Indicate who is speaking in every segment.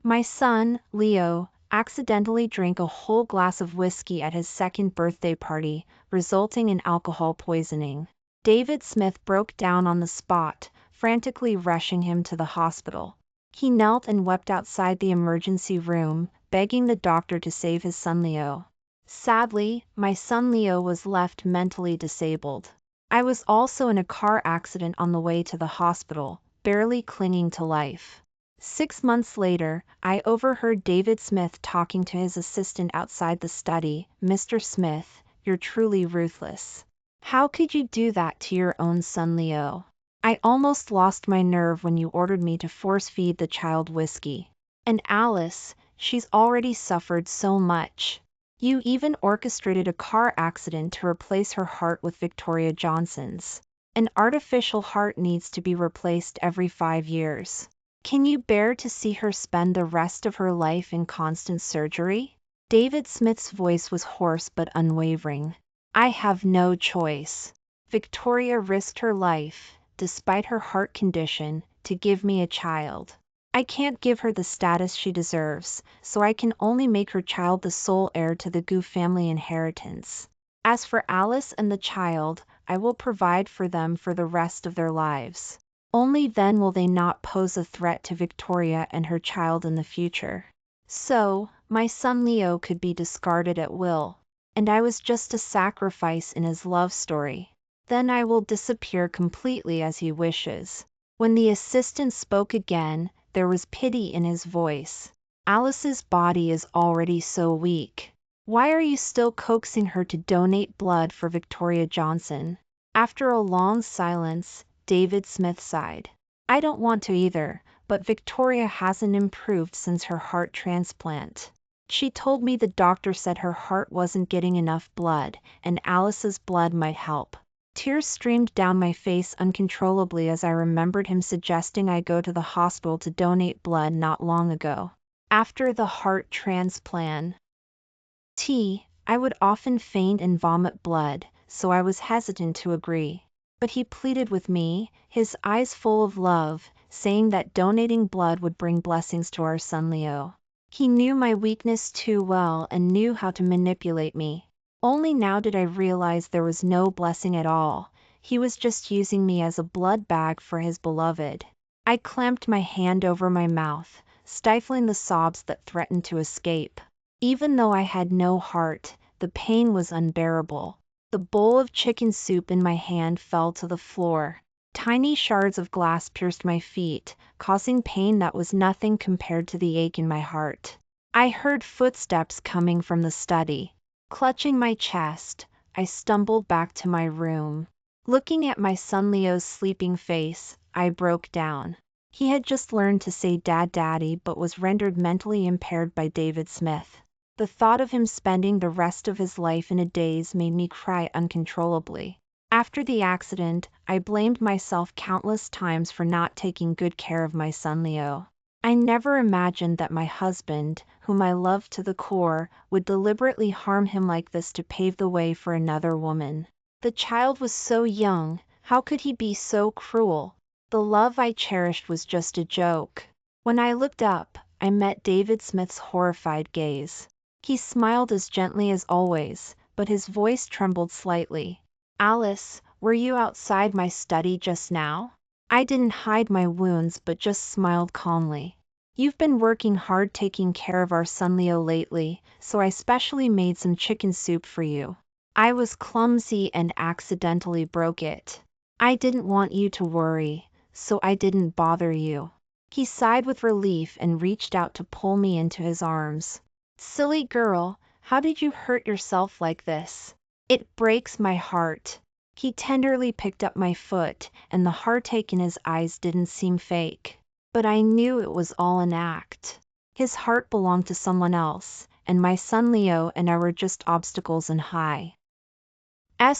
Speaker 1: My son, Leo, accidentally drank a whole glass of whiskey at his second birthday party, resulting in alcohol poisoning. David Smith broke down on the spot, frantically rushing him to the hospital. He knelt and wept outside the emergency room, begging the doctor to save his son Leo. Sadly, my son Leo was left mentally disabled. I was also in a car accident on the way to the hospital, barely clinging to life. 6 months later, I overheard David Smith talking to his assistant outside the study. "Mr. Smith, you're truly ruthless. How could you do that to your own son Leo? I almost lost my nerve when you ordered me to force-feed the child whiskey. And Alice, she's already suffered so much. You even orchestrated a car accident to replace her heart with Victoria Johnson's. An artificial heart needs to be replaced every 5 years. Can you bear to see her spend the rest of her life in constant surgery?" David Smith's voice was hoarse but unwavering. "I have no choice. Victoria risked her life, despite her heart condition, to give me a child. I can't give her the status she deserves, so I can only make her child the sole heir to the Gu family inheritance. As for Alice and the child, I will provide for them for the rest of their lives. Only then will they not pose a threat to Victoria and her child in the future. So, my son Leo could be discarded at will, and I was just a sacrifice in his love story. Then I will disappear completely as he wishes." When the assistant spoke again, there was pity in his voice. "Alice's body is already so weak. Why are you still coaxing her to donate blood for Victoria Johnson?" After a long silence, David Smith sighed. "I don't want to either, but Victoria hasn't improved since her heart transplant. She told me the doctor said her heart wasn't getting enough blood, and Alice's blood might help." Tears streamed down my face uncontrollably as I remembered him suggesting I go to the hospital to donate blood not long ago. After the heart transplant, I would often faint and vomit blood, so I was hesitant to agree. But he pleaded with me, his eyes full of love, saying that donating blood would bring blessings to our son Leo. He knew my weakness too well and knew how to manipulate me. Only now did I realize there was no blessing at all. He was just using me as a blood bag for his beloved. I clamped my hand over my mouth, stifling the sobs that threatened to escape. Even though I had no heart, the pain was unbearable. The bowl of chicken soup in my hand fell to the floor. Tiny shards of glass pierced my feet, causing pain that was nothing compared to the ache in my heart. I heard footsteps coming from the study. Clutching my chest, I stumbled back to my room. Looking at my son Leo's sleeping face, I broke down. He had just learned to say "Dad, Daddy," but was rendered mentally impaired by David Smith. The thought of him spending the rest of his life in a daze made me cry uncontrollably. After the accident, I blamed myself countless times for not taking good care of my son Leo. I never imagined that my husband, whom I loved to the core, would deliberately harm him like this to pave the way for another woman. The child was so young, how could he be so cruel? The love I cherished was just a joke. When I looked up, I met David Smith's horrified gaze. He smiled as gently as always, but his voice trembled slightly. "Alice, were you outside my study just now?" I didn't hide my wounds but just smiled calmly. "You've been working hard taking care of our son Leo lately, so I specially made some chicken soup for you. I was clumsy and accidentally broke it. I didn't want you to worry, so I didn't bother you." He sighed with relief and reached out to pull me into his arms. "Silly girl, how did you hurt yourself like this? It breaks my heart." He tenderly picked up my foot, and the heartache in his eyes didn't seem fake. But I knew it was all an act. His heart belonged to someone else, and my son Leo and I were just obstacles in High's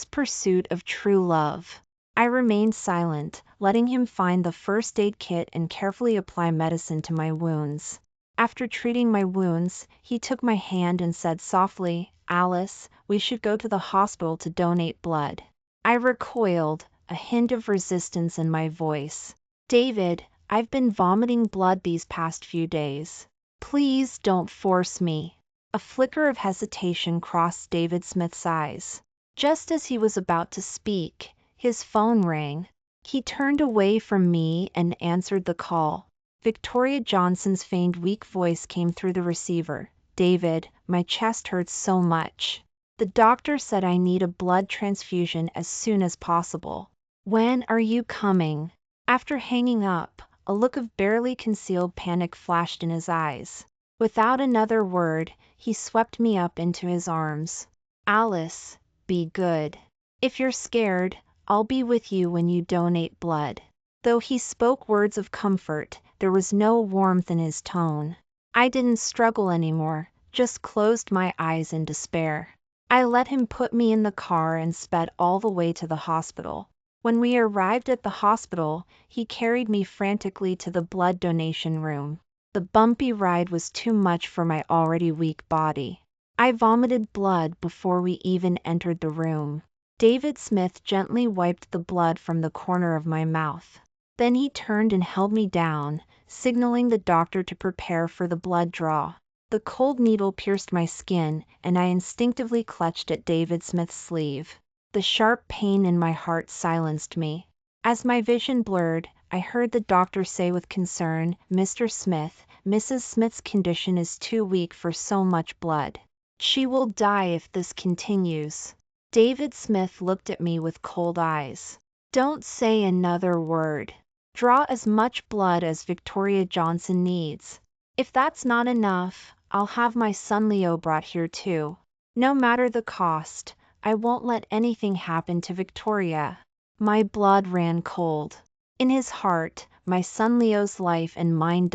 Speaker 1: pursuit of true love. I remained silent, letting him find the first aid kit and carefully apply medicine to my wounds. After treating my wounds, he took my hand and said softly, "Alice, we should go to the hospital to donate blood." I recoiled, a hint of resistance in my voice. "David, I've been vomiting blood these past few days. Please don't force me. A flicker of hesitation crossed David Smith's eyes. Just as he was about to speak, his phone rang. He turned away from me and answered the call. Victoria Johnson's feigned weak voice came through the receiver. David, my chest hurts so much. The doctor said I need a blood transfusion as soon as possible. When are you coming? After hanging up, a look of barely concealed panic flashed in his eyes. Without another word, he swept me up into his arms. Alice, be good. If you're scared, I'll be with you when you donate blood. Though he spoke words of comfort, there was no warmth in his tone. I didn't struggle anymore, just closed my eyes in despair. I let him put me in the car and sped all the way to the hospital. When we arrived at the hospital, he carried me frantically to the blood donation room. The bumpy ride was too much for my already weak body. I vomited blood before we even entered the room. David Smith gently wiped the blood from the corner of my mouth. Then he turned and held me down, signaling the doctor to prepare for the blood draw. The cold needle pierced my skin, and I instinctively clutched at David Smith's sleeve. The sharp pain in my heart silenced me. As my vision blurred, I heard the doctor say with concern, "Mr. Smith, Mrs. Smith's condition is too weak for so much blood. She will die if this continues." David Smith looked at me with cold eyes. "Don't say another word. Draw as much blood as Victoria Johnson needs. If that's not enough, I'll have my son Leo brought here too. No matter the cost, I won't let anything happen to Victoria." My blood ran cold. In his heart, my son Leo's life and mine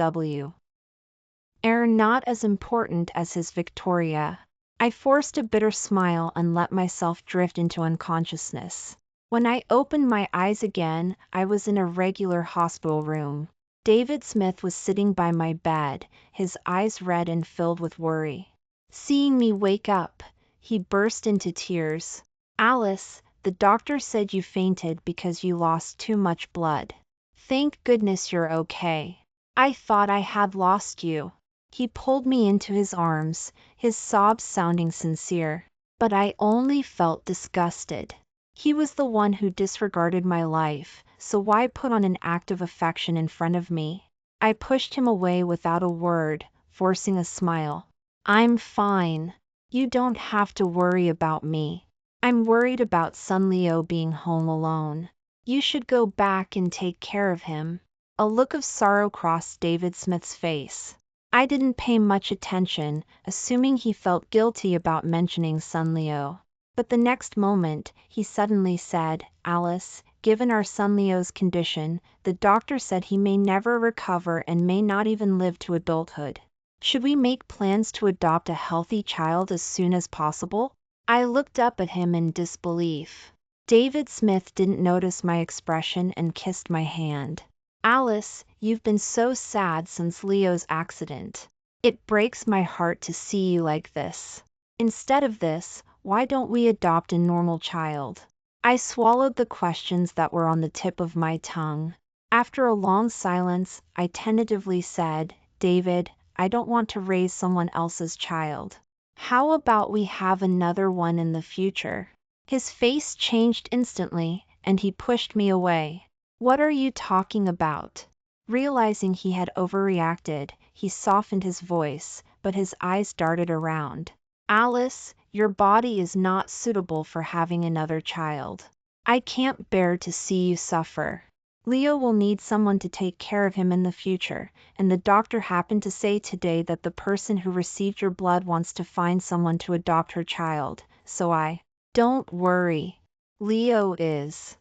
Speaker 1: are not as important as his Victoria. I forced a bitter smile and let myself drift into unconsciousness. When I opened my eyes again, I was in a regular hospital room. David Smith was sitting by my bed, his eyes red and filled with worry. Seeing me wake up, he burst into tears. "Alice, the doctor said you fainted because you lost too much blood. Thank goodness you're okay. I thought I had lost you." He pulled me into his arms, his sobs sounding sincere. But I only felt disgusted. He was the one who disregarded my life, so why put on an act of affection in front of me? I pushed him away without a word, forcing a smile. "I'm fine. You don't have to worry about me. I'm worried about son Leo being home alone. You should go back and take care of him." A look of sorrow crossed David Smith's face. I didn't pay much attention, assuming he felt guilty about mentioning son Leo. But the next moment, he suddenly said, "Alice, given our son Leo's condition, the doctor said he may never recover and may not even live to adulthood. Should we make plans to adopt a healthy child as soon as possible?" I looked up at him in disbelief. David Smith didn't notice my expression and kissed my hand. "Alice, you've been so sad since Leo's accident. It breaks my heart to see you like this. Instead of this, why don't we adopt a normal child?" I swallowed the questions that were on the tip of my tongue. After a long silence, I tentatively said, "David, I don't want to raise someone else's child. How about we have another one in the future?" His face changed instantly, and he pushed me away. "What are you talking about?" Realizing he had overreacted, he softened his voice, but his eyes darted around. "Alice, your body is not suitable for having another child. I can't bear to see you suffer. Leo will need someone to take care of him in the future, and the doctor happened to say today that the person who received your blood wants to find someone to adopt her child, so Don't worry. Leo is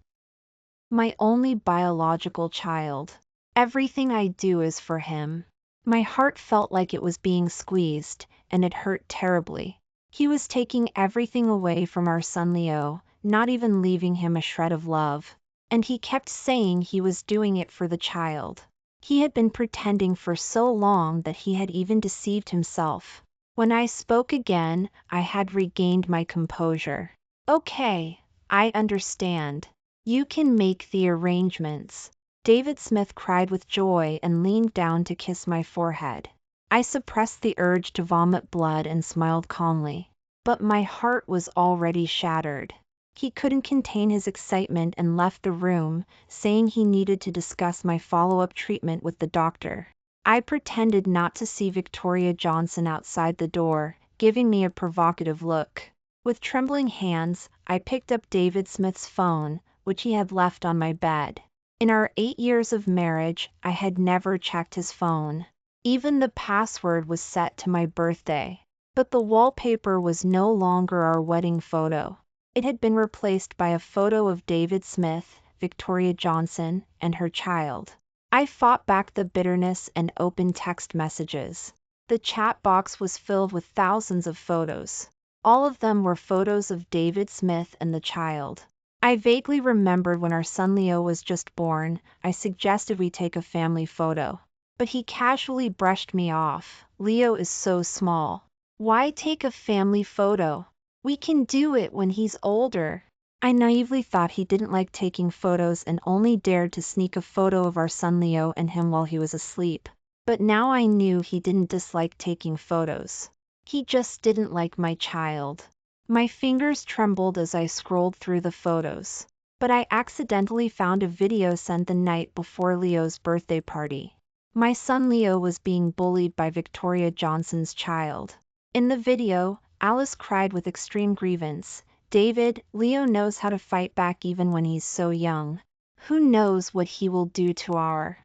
Speaker 1: my only biological child. Everything I do is for him." My heart felt like it was being squeezed, and it hurt terribly. He was taking everything away from our son Leo, not even leaving him a shred of love. And he kept saying he was doing it for the child. He had been pretending for so long that he had even deceived himself. When I spoke again, I had regained my composure. "Okay, I understand. You can make the arrangements." David Smith cried with joy and leaned down to kiss my forehead. I suppressed the urge to vomit blood and smiled calmly. But my heart was already shattered. He couldn't contain his excitement and left the room, saying he needed to discuss my follow-up treatment with the doctor. I pretended not to see Victoria Johnson outside the door, giving me a provocative look. With trembling hands, I picked up David Smith's phone, which he had left on my bed. In our 8 years of marriage, I had never checked his phone. Even the password was set to my birthday. But the wallpaper was no longer our wedding photo. It had been replaced by a photo of David Smith, Victoria Johnson, and her child. I fought back the bitterness and opened text messages. The chat box was filled with thousands of photos. All of them were photos of David Smith and the child. I vaguely remembered when our son Leo was just born, I suggested we take a family photo. But he casually brushed me off. Leo is so small. Why take a family photo? We can do it when he's older. I naively thought he didn't like taking photos and only dared to sneak a photo of our son Leo and him while he was asleep. But now I knew he didn't dislike taking photos. He just didn't like my child. My fingers trembled as I scrolled through the photos. But I accidentally found a video sent the night before Leo's birthday party. My son Leo was being bullied by Victoria Johnson's child. In the video, Alice cried with extreme grievance, "David, Leo knows how to fight back even when he's so young. Who knows what he will do to our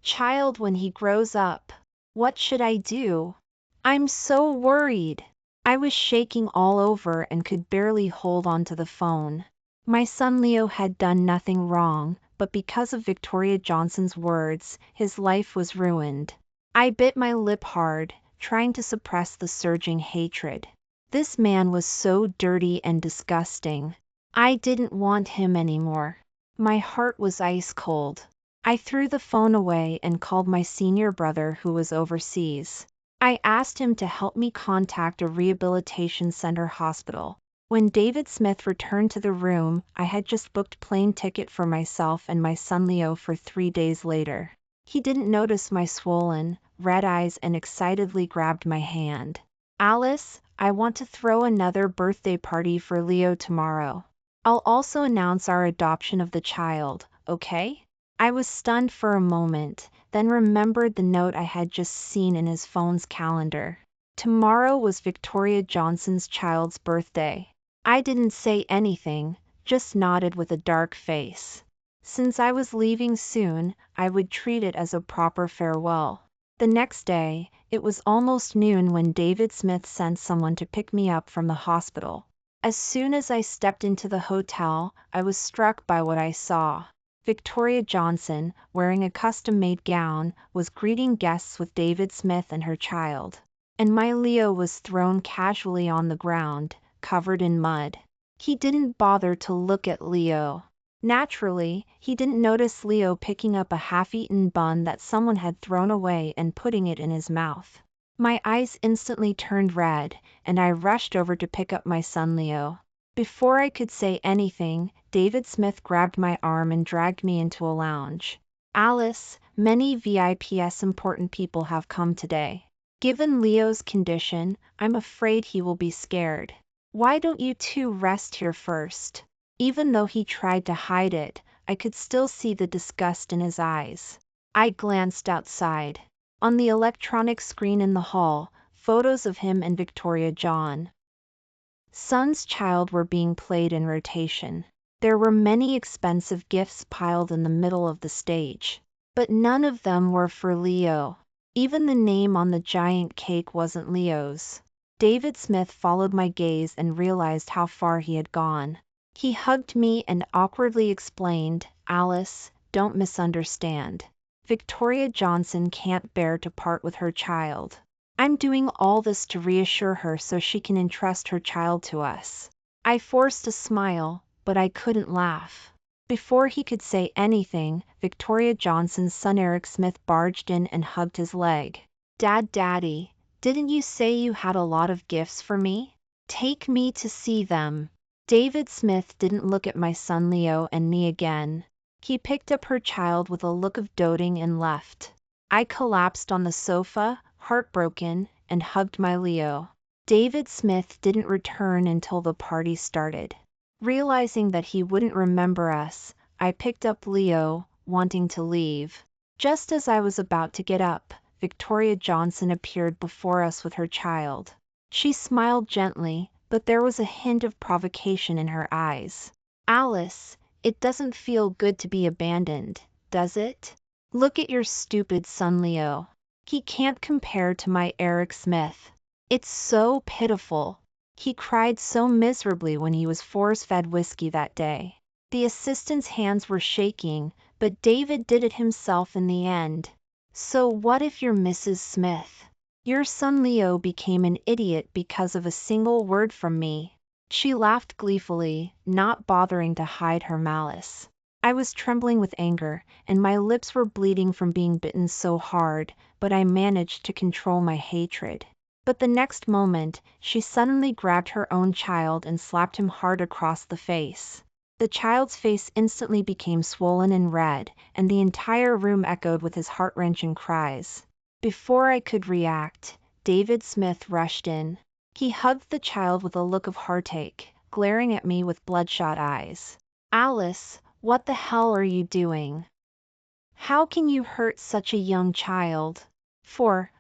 Speaker 1: child when he grows up? What should I do? I'm so worried." I was shaking all over and could barely hold onto the phone. My son Leo had done nothing wrong, but because of Victoria Johnson's words, his life was ruined. I bit my lip hard, trying to suppress the surging hatred. This man was so dirty and disgusting. I didn't want him anymore. My heart was ice cold. I threw the phone away and called my senior brother who was overseas. I asked him to help me contact a rehabilitation center hospital. When David Smith returned to the room, I had just booked plane ticket for myself and my son Leo for 3 days later. He didn't notice my swollen, red eyes and excitedly grabbed my hand. "Alice, I want to throw another birthday party for Leo tomorrow. I'll also announce our adoption of the child, okay?" I was stunned for a moment, then remembered the note I had just seen in his phone's calendar. Tomorrow was Victoria Johnson's child's birthday. I didn't say anything, just nodded with a dark face. Since I was leaving soon, I would treat it as a proper farewell. The next day, it was almost noon when David Smith sent someone to pick me up from the hospital. As soon as I stepped into the hotel, I was struck by what I saw. Victoria Johnson, wearing a custom-made gown, was greeting guests with David Smith and her child. And my Leo was thrown casually on the ground, covered in mud. He didn't bother to look at Leo. Naturally, he didn't notice Leo picking up a half-eaten bun that someone had thrown away and putting it in his mouth. My eyes instantly turned red, and I rushed over to pick up my son Leo. Before I could say anything, David Smith grabbed my arm and dragged me into a lounge. "Alice, many VIPs important people have come today. Given Leo's condition, I'm afraid he will be scared. Why don't you two rest here first?" Even though he tried to hide it, I could still see the disgust in his eyes. I glanced outside. On the electronic screen in the hall, photos of him and Victoria Johnson's child were being played in rotation. There were many expensive gifts piled in the middle of the stage. But none of them were for Leo. Even the name on the giant cake wasn't Leo's. David Smith followed my gaze and realized how far he had gone. He hugged me and awkwardly explained, "Alice, don't misunderstand. Victoria Johnson can't bear to part with her child. I'm doing all this to reassure her so she can entrust her child to us." I forced a smile, but I couldn't laugh. Before he could say anything, Victoria Johnson's son Eric Smith barged in and hugged his leg. Daddy, didn't you say you had a lot of gifts for me? Take me to see them." David Smith didn't look at my son Leo and me again. He picked up her child with a look of doting and left. I collapsed on the sofa, heartbroken, and hugged my Leo. David Smith didn't return until the party started. Realizing that he wouldn't remember us, I picked up Leo, wanting to leave. Just as I was about to get up, Victoria Johnson appeared before us with her child. She smiled gently, but there was a hint of provocation in her eyes. "Alice, it doesn't feel good to be abandoned, does it? Look at your stupid son Leo. He can't compare to my Eric Smith. It's so pitiful. He cried so miserably when he was force-fed whiskey that day." The assistant's hands were shaking, but David did it himself in the end. "So what if you're Mrs. Smith? Your son Leo became an idiot because of a single word from me." She laughed gleefully, not bothering to hide her malice. I was trembling with anger, and my lips were bleeding from being bitten so hard, but I managed to control my hatred. But the next moment, she suddenly grabbed her own child and slapped him hard across the face. The child's face instantly became swollen and red, and the entire room echoed with his heart-wrenching cries. Before I could react, David Smith rushed in. He hugged the child with a look of heartache, glaring at me with bloodshot eyes. "Alice, what the hell are you doing? How can you hurt such a young child?"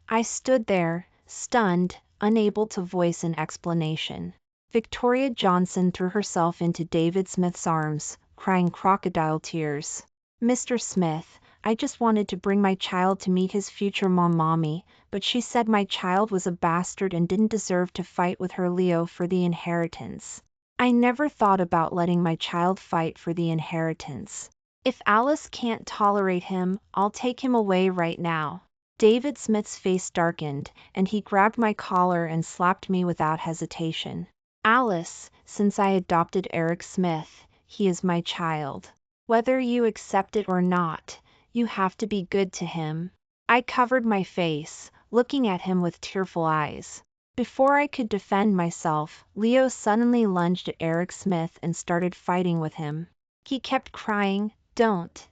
Speaker 1: I stood there, stunned, unable to voice an explanation. Victoria Johnson threw herself into David Smith's arms, crying crocodile tears. "Mr. Smith, I just wanted to bring my child to meet his future mommy, but she said my child was a bastard and didn't deserve to fight with her Leo for the inheritance. I never thought about letting my child fight for the inheritance. If Alice can't tolerate him, I'll take him away right now." David Smith's face darkened, and he grabbed my collar and slapped me without hesitation. "Alice, since I adopted Eric Smith, he is my child. Whether you accept it or not, you have to be good to him." I covered my face, looking at him with tearful eyes. Before I could defend myself, Leo suddenly lunged at Eric Smith and started fighting with him. He kept crying, Don't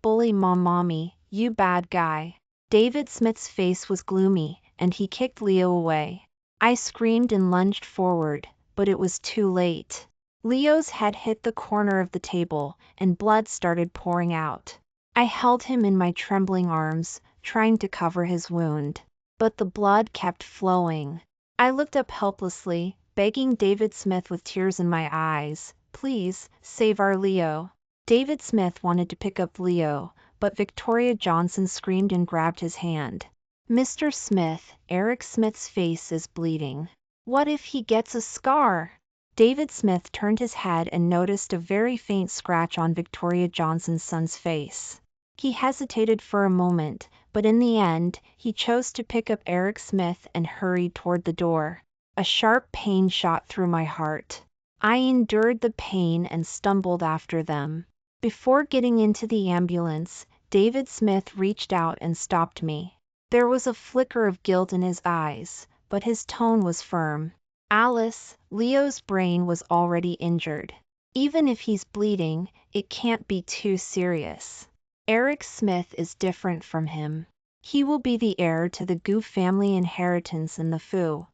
Speaker 1: bully mommy, you bad guy." David Smith's face was gloomy, and he kicked Leo away. I screamed and lunged forward, but it was too late. Leo's head hit the corner of the table, and blood started pouring out. I held him in my trembling arms, trying to cover his wound. But the blood kept flowing. I looked up helplessly, begging David Smith with tears in my eyes, "Please, save our Leo." David Smith wanted to pick up Leo, but Victoria Johnson screamed and grabbed his hand. "Mr. Smith, Eric Smith's face is bleeding. What if he gets a scar?" David Smith turned his head and noticed a very faint scratch on Victoria Johnson's son's face. He hesitated for a moment, but in the end, he chose to pick up Eric Smith and hurried toward the door. A sharp pain shot through my heart. I endured the pain and stumbled after them. Before getting into the ambulance, David Smith reached out and stopped me. There was a flicker of guilt in his eyes, but his tone was firm. "Alice, Leo's brain was already injured. Even if he's bleeding, it can't be too serious. Eric Smith is different from him. He will be the heir to the Gu family inheritance in the Fu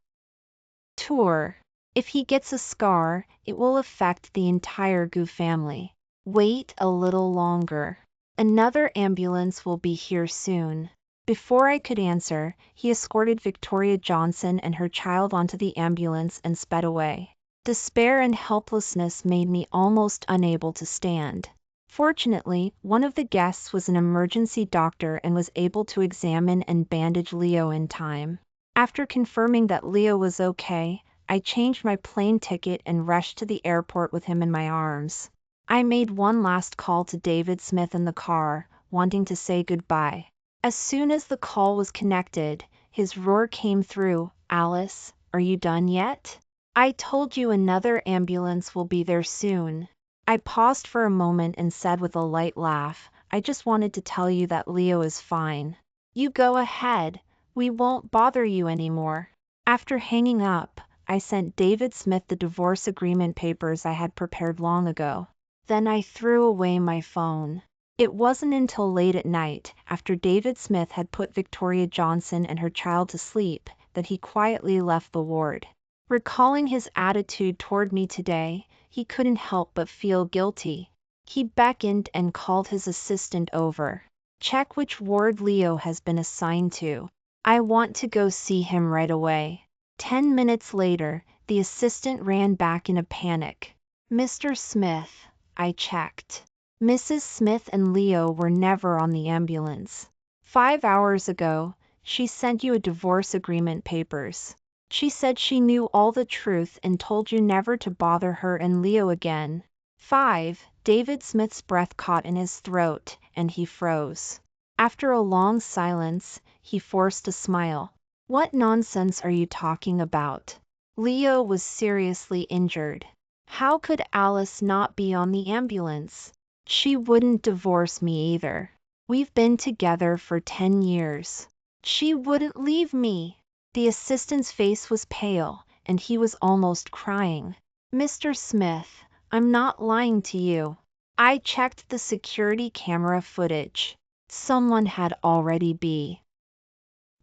Speaker 1: tour. If he gets a scar, it will affect the entire Gu family. Wait a little longer. Another ambulance will be here soon." Before I could answer, he escorted Victoria Johnson and her child onto the ambulance and sped away. Despair and helplessness made me almost unable to stand. Fortunately, one of the guests was an emergency doctor and was able to examine and bandage Leo in time. After confirming that Leo was okay, I changed my plane ticket and rushed to the airport with him in my arms. I made one last call to David Smith in the car, wanting to say goodbye. As soon as the call was connected, his roar came through, "Alice, are you done yet? I told you another ambulance will be there soon." I paused for a moment and said with a light laugh, "I just wanted to tell you that Leo is fine. You go ahead, we won't bother you anymore." After hanging up, I sent David Smith the divorce agreement papers I had prepared long ago. Then I threw away my phone. It wasn't until late at night, after David Smith had put Victoria Johnson and her child to sleep, that he quietly left the ward. Recalling his attitude toward me today, he couldn't help but feel guilty. He beckoned and called his assistant over. "Check which ward Leo has been assigned to. I want to go see him right away." 10 minutes later, the assistant ran back in a panic. "Mr. Smith, I checked. Mrs. Smith and Leo were never on the ambulance. 5 hours ago, she sent you a divorce agreement papers. She said she knew all the truth and told you never to bother her and Leo again." 5. David Smith's breath caught in his throat, and he froze. After a long silence, he forced a smile. "What nonsense are you talking about? Leo was seriously injured. How could Alice not be on the ambulance? She wouldn't divorce me either. We've been together for 10 years. She wouldn't leave me." The assistant's face was pale, and he was almost crying. "Mr. Smith, I'm not lying to you. I checked the security camera footage. Someone had already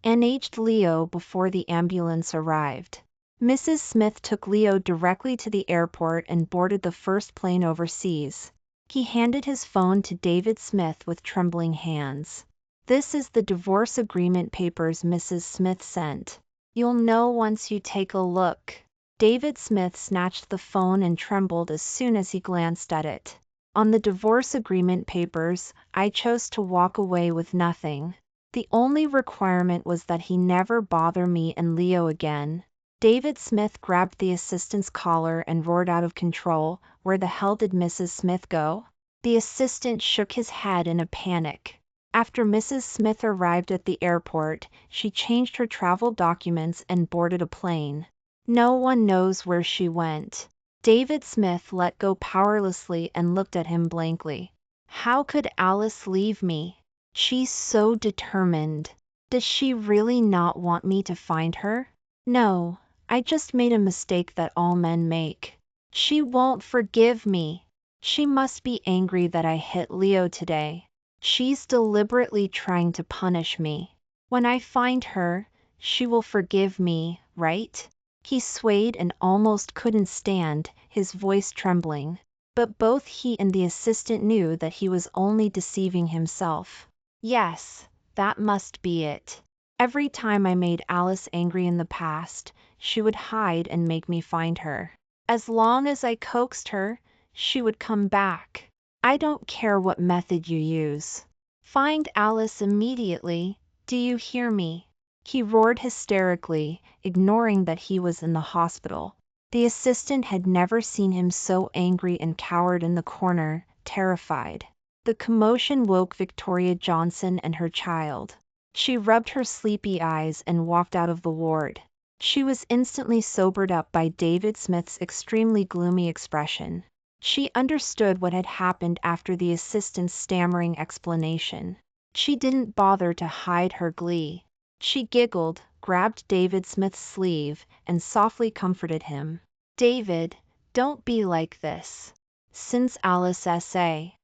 Speaker 1: NH'd Leo before the ambulance arrived. Mrs. Smith took Leo directly to the airport and boarded the first plane overseas. He handed his phone to David Smith with trembling hands. "This is the divorce agreement papers Mrs. Smith sent. You'll know once you take a look." David Smith snatched the phone and trembled as soon as he glanced at it. "On the divorce agreement papers, I chose to walk away with nothing. The only requirement was that he never bother me and Leo again." David Smith grabbed the assistant's collar and roared out of control, "Where the hell did Mrs. Smith go?" The assistant shook his head in a panic. After Mrs. Smith arrived at the airport, she changed her travel documents and boarded a plane. "No one knows where she went." David Smith let go powerlessly and looked at him blankly. "How could Alice leave me? She's so determined. Does she really not want me to find her? No, I just made a mistake that all men make. She won't forgive me. She must be angry that I hit Leo today. She's deliberately trying to punish me. When I find her, she will forgive me, right?" He swayed and almost couldn't stand, his voice trembling. But both he and the assistant knew that he was only deceiving himself. "Yes, that must be it. Every time I made Alice angry in the past, she would hide and make me find her. As long as I coaxed her, she would come back. I don't care what method you use. Find Alice immediately, do you hear me?" He roared hysterically, ignoring that he was in the hospital. The assistant had never seen him so angry and cowered in the corner, terrified. The commotion woke Victoria Johnson and her child. She rubbed her sleepy eyes and walked out of the ward. She was instantly sobered up by David Smith's extremely gloomy expression. She understood what had happened after the assistant's stammering explanation. She didn't bother to hide her glee. She giggled, grabbed David Smith's sleeve, and softly comforted him. "David, don't be like this. Since Alice S.A.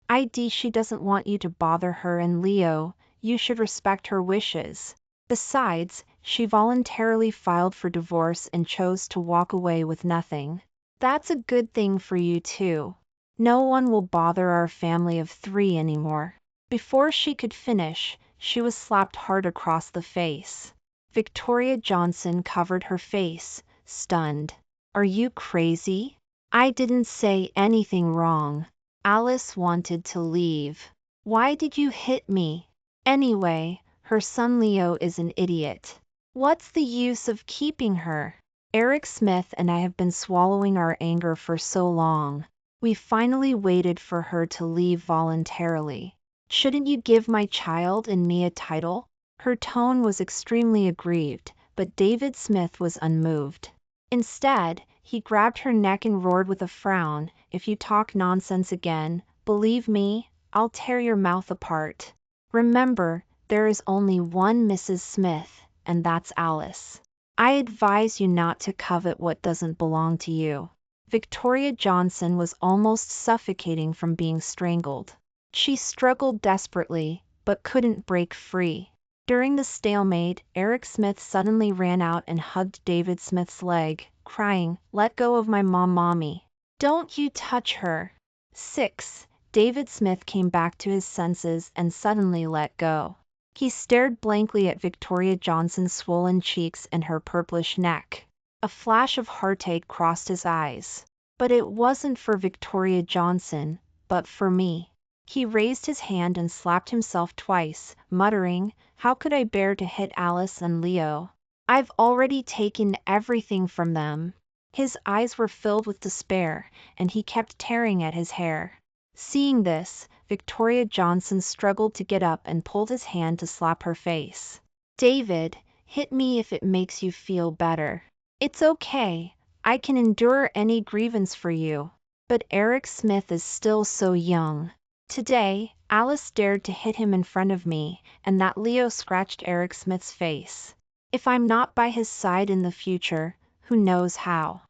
Speaker 1: ID she doesn't want you to bother her and Leo, you should respect her wishes. Besides, she voluntarily filed for divorce and chose to walk away with nothing. That's a good thing for you too. No one will bother our family of 3 anymore." Before she could finish, she was slapped hard across the face. Victoria Johnson covered her face, stunned. "Are you crazy? I didn't say anything wrong. Alice wanted to leave. Why did you hit me? Anyway, her son Leo is an idiot. What's the use of keeping her? Eric Smith and I have been swallowing our anger for so long. We finally waited for her to leave voluntarily. Shouldn't you give my child and me a title?" Her tone was extremely aggrieved, but David Smith was unmoved. Instead, he grabbed her neck and roared with a frown, "If you talk nonsense again, believe me, I'll tear your mouth apart. Remember, there is only one Mrs. Smith, and that's Alice. I advise you not to covet what doesn't belong to you." Victoria Johnson was almost suffocating from being strangled. She struggled desperately, but couldn't break free. During the stalemate, Eric Smith suddenly ran out and hugged David Smith's leg, crying, "Let go of my mom, mommy. Don't you touch her." 6. David Smith came back to his senses and suddenly let go. He stared blankly at Victoria Johnson's swollen cheeks and her purplish neck. A flash of heartache crossed his eyes. But it wasn't for Victoria Johnson, but for me. He raised his hand and slapped himself twice, muttering, "How could I bear to hit Alice and Leo? I've already taken everything from them." His eyes were filled with despair, and he kept tearing at his hair. Seeing this, Victoria Johnson struggled to get up and pulled his hand to slap her face. "David, hit me if it makes you feel better. It's okay. I can endure any grievance for you. But Eric Smith is still so young." Today, Alice dared to hit him in front of me, and that Leo scratched Eric Smith's face. If I'm not by his side in the future, who knows how?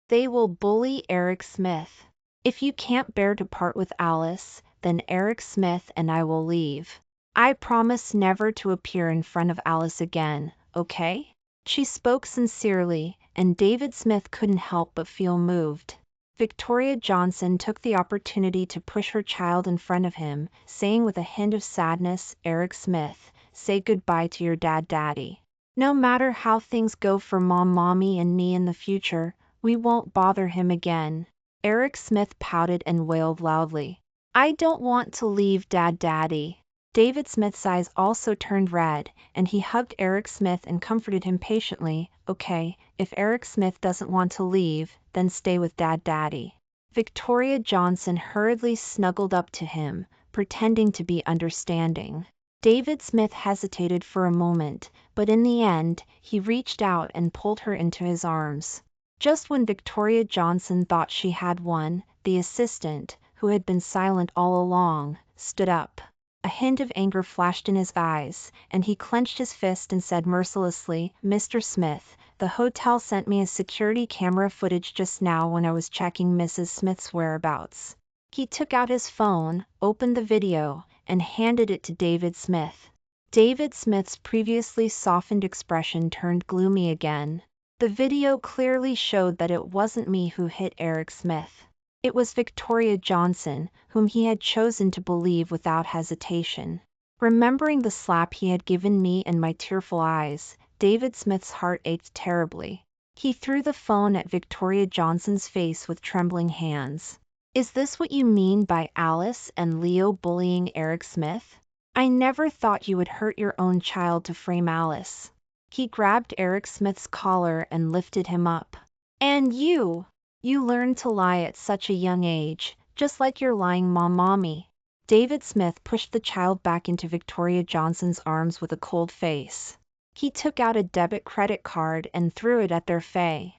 Speaker 1: They will bully Eric Smith. If you can't bear to part with Alice, then Eric Smith and I will leave. I promise never to appear in front of Alice again, okay? She spoke sincerely, and David Smith couldn't help but feel moved. Victoria Johnson took the opportunity to push her child in front of him, saying with a hint of sadness, "Eric Smith, say goodbye to your dad, Daddy. No matter how things go for Mom, Mommy and me in the future, we won't bother him again." Eric Smith pouted and wailed loudly, "I don't want to leave Dad, Daddy." David Smith's eyes also turned red, and he hugged Eric Smith and comforted him patiently, "Okay, if Eric Smith doesn't want to leave, then stay with Dad, Daddy." Victoria Johnson hurriedly snuggled up to him, pretending to be understanding. David Smith hesitated for a moment, but in the end, he reached out and pulled her into his arms. Just when Victoria Johnson thought she had won, the assistant, who had been silent all along, stood up. A hint of anger flashed in his eyes, and he clenched his fist and said mercilessly, "Mr. Smith, the hotel sent me a security camera footage just now when I was checking Mrs. Smith's whereabouts." He took out his phone, opened the video, and handed it to David Smith. David Smith's previously softened expression turned gloomy again. The video clearly showed that it wasn't me who hit Eric Smith. It was Victoria Johnson, whom he had chosen to believe without hesitation. Remembering the slap he had given me and my tearful eyes, David Smith's heart ached terribly. He threw the phone at Victoria Johnson's face with trembling hands. "Is this what you mean by Alice and Leo bullying Eric Smith? I never thought you would hurt your own child to frame Alice." He grabbed Eric Smith's collar and lifted him up. "And you learned to lie at such a young age, just like your lying mom, Mommy." David Smith pushed the child back into Victoria Johnson's arms with a cold face. He took out a debit credit card and threw it at their face.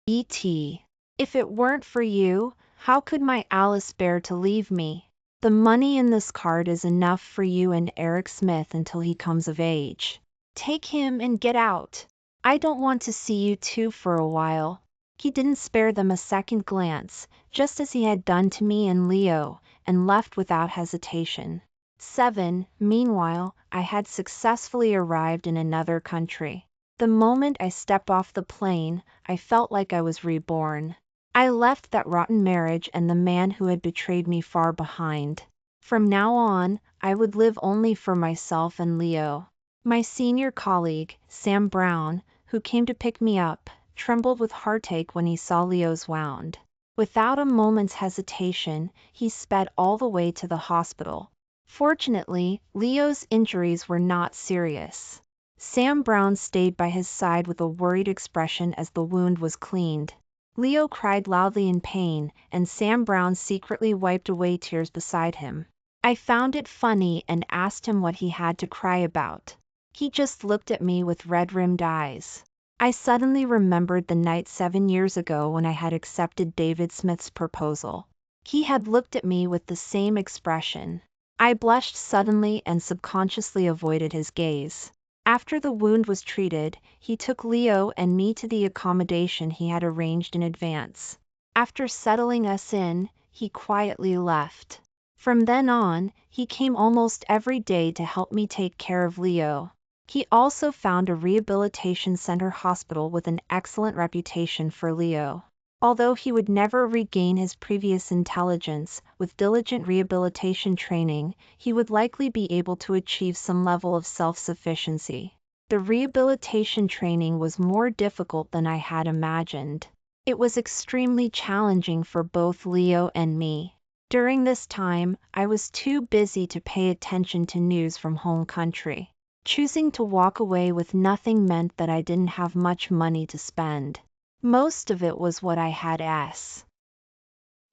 Speaker 1: "E.T. If it weren't for you, how could my Alice bear to leave me? The money in this card is enough for you and Eric Smith until he comes of age. Take him and get out. I don't want to see you two for a while." He didn't spare them a second glance, just as he had done to me and Leo, and left without hesitation. 7. Meanwhile, I had successfully arrived in another country. The moment I stepped off the plane, I felt like I was reborn. I left that rotten marriage and the man who had betrayed me far behind. From now on, I would live only for myself and Leo. My senior colleague, Sam Brown, who came to pick me up, trembled with heartache when he saw Leo's wound. Without a moment's hesitation, he sped all the way to the hospital. Fortunately, Leo's injuries were not serious. Sam Brown stayed by his side with a worried expression as the wound was cleaned. Leo cried loudly in pain, and Sam Brown secretly wiped away tears beside him. I found it funny and asked him what he had to cry about. He just looked at me with red-rimmed eyes. I suddenly remembered the night 7 years ago when I had accepted David Smith's proposal. He had looked at me with the same expression. I blushed suddenly and subconsciously avoided his gaze. After the wound was treated, he took Leo and me to the accommodation he had arranged in advance. After settling us in, he quietly left. From then on, he came almost every day to help me take care of Leo. He also found a rehabilitation center hospital with an excellent reputation for Leo. Although he would never regain his previous intelligence, with diligent rehabilitation training, he would likely be able to achieve some level of self-sufficiency. The rehabilitation training was more difficult than I had imagined. It was extremely challenging for both Leo and me. During this time, I was too busy to pay attention to news from home country. Choosing to walk away with nothing meant that I didn't have much money to spend. Most of it was what I had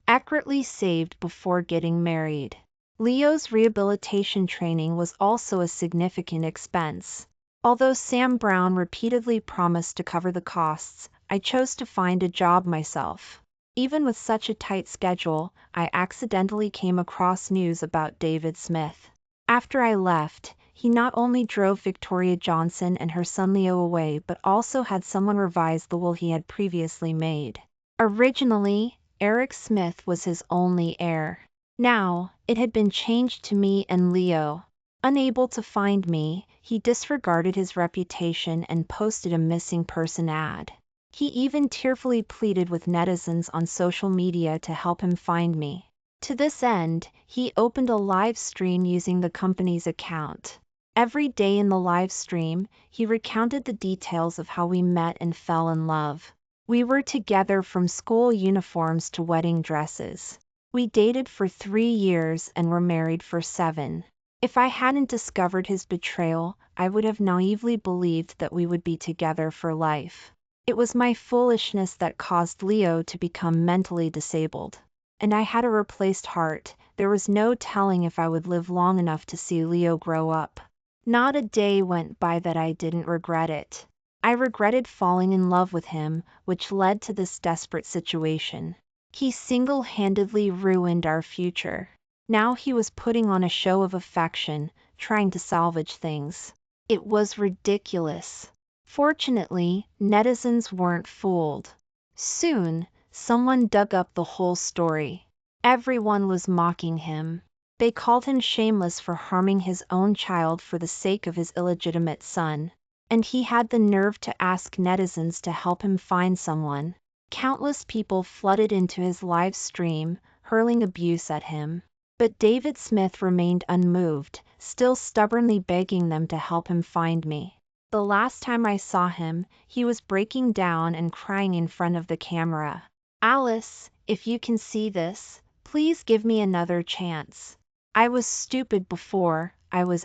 Speaker 1: accurately saved before getting married. Leo's rehabilitation training was also a significant expense. Although Sam Brown repeatedly promised to cover the costs, I chose to find a job myself. Even with such a tight schedule, I accidentally came across news about David Smith. After I left, he not only drove Victoria Johnson and her son Leo away but also had someone revise the will he had previously made. Originally, Eric Smith was his only heir. Now, it had been changed to me and Leo. Unable to find me, he disregarded his reputation and posted a missing person ad. He even tearfully pleaded with netizens on social media to help him find me. To this end, he opened a live stream using the company's account. Every day in the live stream, he recounted the details of how we met and fell in love. We were together from school uniforms to wedding dresses. We dated for 3 years and were married for 7. If I hadn't discovered his betrayal, I would have naively believed that we would be together for life. It was my foolishness that caused Leo to become mentally disabled. And I had a replaced heart. There was no telling if I would live long enough to see Leo grow up. Not a day went by that I didn't regret it. I regretted falling in love with him, which led to this desperate situation. He single-handedly ruined our future. Now he was putting on a show of affection, trying to salvage things. It was ridiculous. Fortunately, netizens weren't fooled. Soon, someone dug up the whole story. Everyone was mocking him. They called him shameless for harming his own child for the sake of his illegitimate son. And he had the nerve to ask netizens to help him find someone. Countless people flooded into his live stream, hurling abuse at him. But David Smith remained unmoved, still stubbornly begging them to help him find me. The last time I saw him, he was breaking down and crying in front of the camera. "Alice, if you can see this, please give me another chance. I was stupid before, I was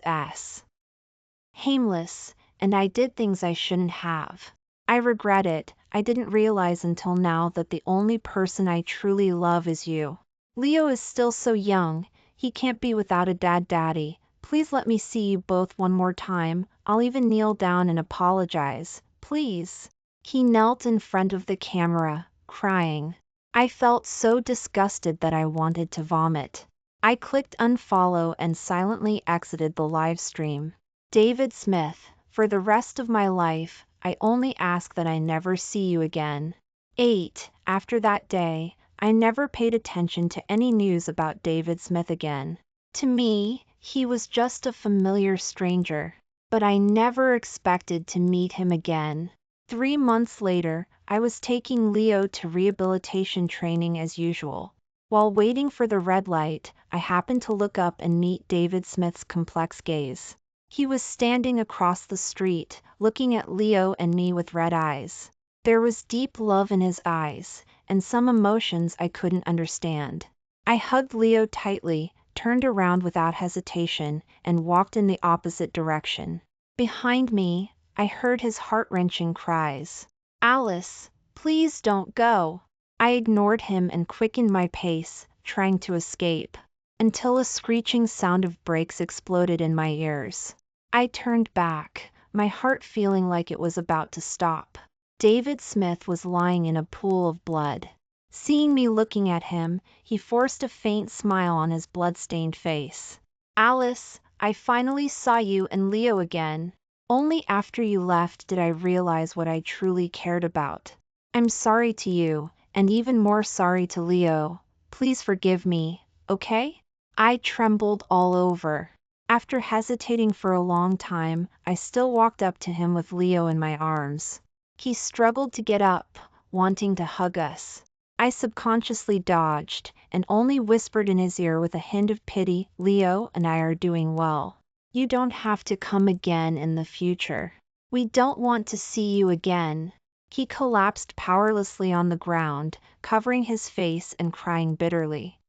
Speaker 1: shameless, and I did things I shouldn't have. I regret it. I didn't realize until now that the only person I truly love is you. Leo is still so young, he can't be without a daddy. Please let me see you both one more time. I'll even kneel down and apologize, please." He knelt in front of the camera, crying. I felt so disgusted that I wanted to vomit. I clicked unfollow and silently exited the live stream. David Smith, for the rest of my life, I only ask that I never see you again. 8. After that day, I never paid attention to any news about David Smith again. To me, he was just a familiar stranger. But I never expected to meet him again. 3 months later, I was taking Leo to rehabilitation training as usual. While waiting for the red light, I happened to look up and meet David Smith's complex gaze. He was standing across the street, looking at Leo and me with red eyes. There was deep love in his eyes, and some emotions I couldn't understand. I hugged Leo tightly, turned around without hesitation, and walked in the opposite direction. Behind me, I heard his heart-wrenching cries. "Alice, please don't go." I ignored him and quickened my pace, trying to escape, until a screeching sound of brakes exploded in my ears. I turned back, my heart feeling like it was about to stop. David Smith was lying in a pool of blood. Seeing me looking at him, he forced a faint smile on his blood-stained face. "Alice, I finally saw you and Leo again. Only after you left did I realize what I truly cared about. I'm sorry to you, and even more sorry to Leo. Please forgive me, okay?" I trembled all over. After hesitating for a long time, I still walked up to him with Leo in my arms. He struggled to get up, wanting to hug us. I subconsciously dodged, and only whispered in his ear with a hint of pity, "Leo and I are doing well. You don't have to come again in the future. We don't want to see you again." He collapsed powerlessly on the ground, covering his face and crying bitterly.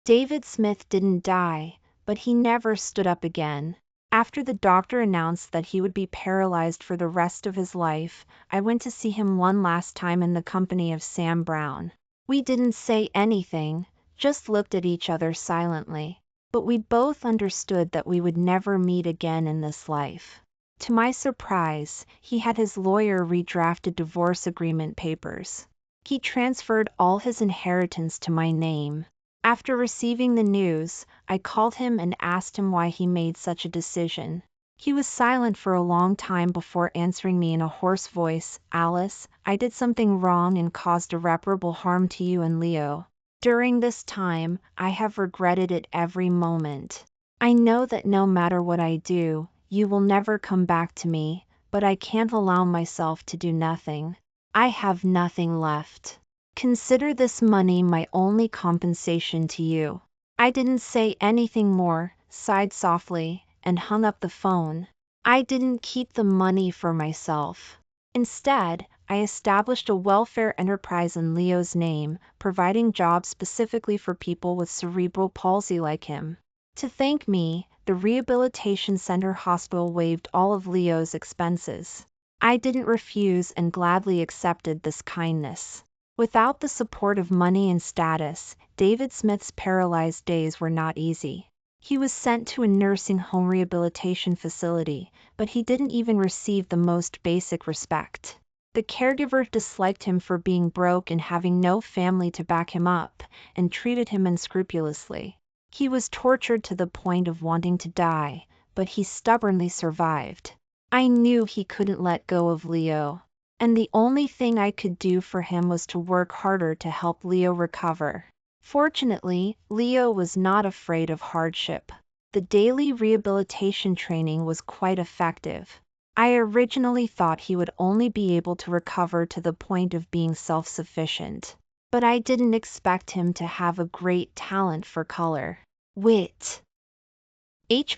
Speaker 1: David Smith didn't die, but he never stood up again. After the doctor announced that he would be paralyzed for the rest of his life, I went to see him one last time in the company of Sam Brown. We didn't say anything, just looked at each other silently. But we both understood that we would never meet again in this life. To my surprise, he had his lawyer redrafted divorce agreement papers. He transferred all his inheritance to my name. After receiving the news, I called him and asked him why he made such a decision. He was silent for a long time before answering me in a hoarse voice, "Alice, I did something wrong and caused irreparable harm to you and Leo. During this time, I have regretted it every moment. I know that no matter what I do, you will never come back to me, but I can't allow myself to do nothing. I have nothing left. Consider this money my only compensation to you." I didn't say anything more, sighed softly, and hung up the phone. I didn't keep the money for myself. Instead, I established a welfare enterprise in Leo's name, providing jobs specifically for people with cerebral palsy like him. To thank me, the Rehabilitation Center Hospital waived all of Leo's expenses. I didn't refuse and gladly accepted this kindness. Without the support of money and status, David Smith's paralyzed days were not easy. He was sent to a nursing home rehabilitation facility, but he didn't even receive the most basic respect. The caregiver disliked him for being broke and having no family to back him up, and treated him unscrupulously. He was tortured to the point of wanting to die, but he stubbornly survived. I knew he couldn't let go of Leo, and the only thing I could do for him was to work harder to help Leo recover. Fortunately, Leo was not afraid of hardship. The daily rehabilitation training was quite effective. I originally thought he would only be able to recover to the point of being self-sufficient. But I didn't expect him to have a great talent for color. Wit.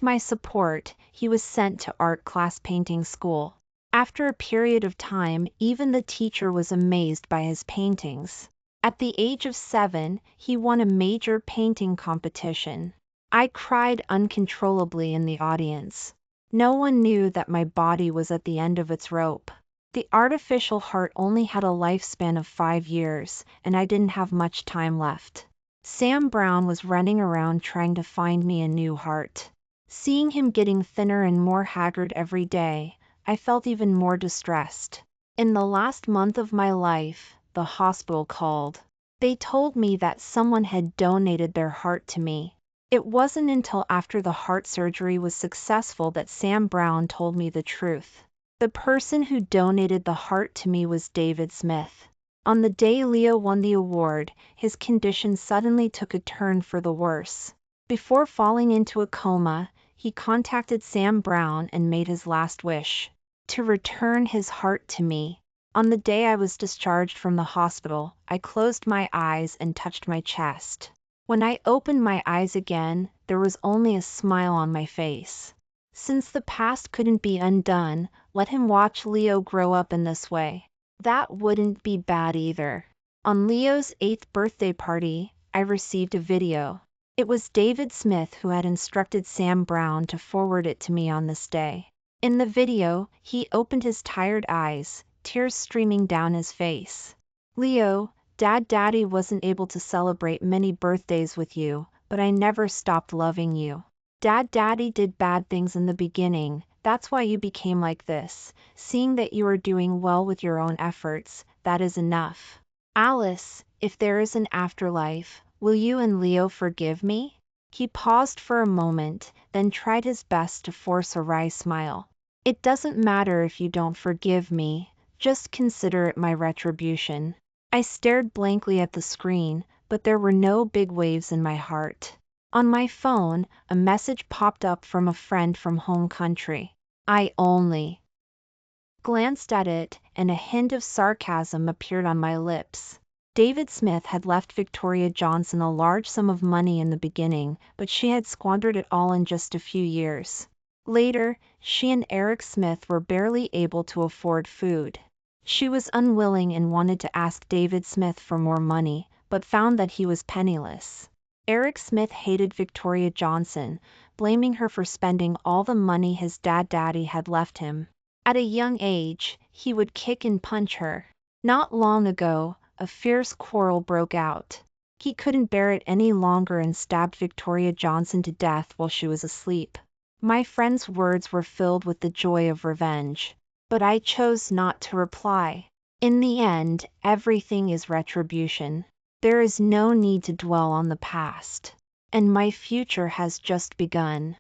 Speaker 1: My support, he was sent to art class painting school. After a period of time, even the teacher was amazed by his paintings. At the age of 7, he won a major painting competition. I cried uncontrollably in the audience. No one knew that my body was at the end of its rope. The artificial heart only had a lifespan of 5 years, and I didn't have much time left. Sam Brown was running around trying to find me a new heart. Seeing him getting thinner and more haggard every day, I felt even more distressed. In the last month of my life, the hospital called. They told me that someone had donated their heart to me. It wasn't until after the heart surgery was successful that Sam Brown told me the truth. The person who donated the heart to me was David Smith. On the day Leo won the award, his condition suddenly took a turn for the worse. Before falling into a coma, he contacted Sam Brown and made his last wish: to return his heart to me. On the day I was discharged from the hospital, I closed my eyes and touched my chest. When I opened my eyes again, there was only a smile on my face. Since the past couldn't be undone, let him watch Leo grow up in this way. That wouldn't be bad either. On Leo's 8th birthday party, I received a video. It was David Smith who had instructed Sam Brown to forward it to me on this day. In the video, he opened his tired eyes, tears streaming down his face. "Leo, Daddy wasn't able to celebrate many birthdays with you, but I never stopped loving you. Daddy did bad things in the beginning, that's why you became like this. Seeing that you are doing well with your own efforts, that is enough. Alice, if there is an afterlife, will you and Leo forgive me?" He paused for a moment, then tried his best to force a wry smile. "It doesn't matter if you don't forgive me, just consider it my retribution." I stared blankly at the screen, but there were no big waves in my heart. On my phone, a message popped up from a friend from home country. I only glanced at it, and a hint of sarcasm appeared on my lips. David Smith had left Victoria Johnson a large sum of money in the beginning, but she had squandered it all in just a few years. Later, she and Eric Smith were barely able to afford food. She was unwilling and wanted to ask David Smith for more money, but found that he was penniless. Eric Smith hated Victoria Johnson, blaming her for spending all the money his daddy had left him. At a young age, he would kick and punch her. Not long ago, a fierce quarrel broke out. He couldn't bear it any longer and stabbed Victoria Johnson to death while she was asleep. My friend's words were filled with the joy of revenge, but I chose not to reply. In the end, everything is retribution. There is no need to dwell on the past, and my future has just begun.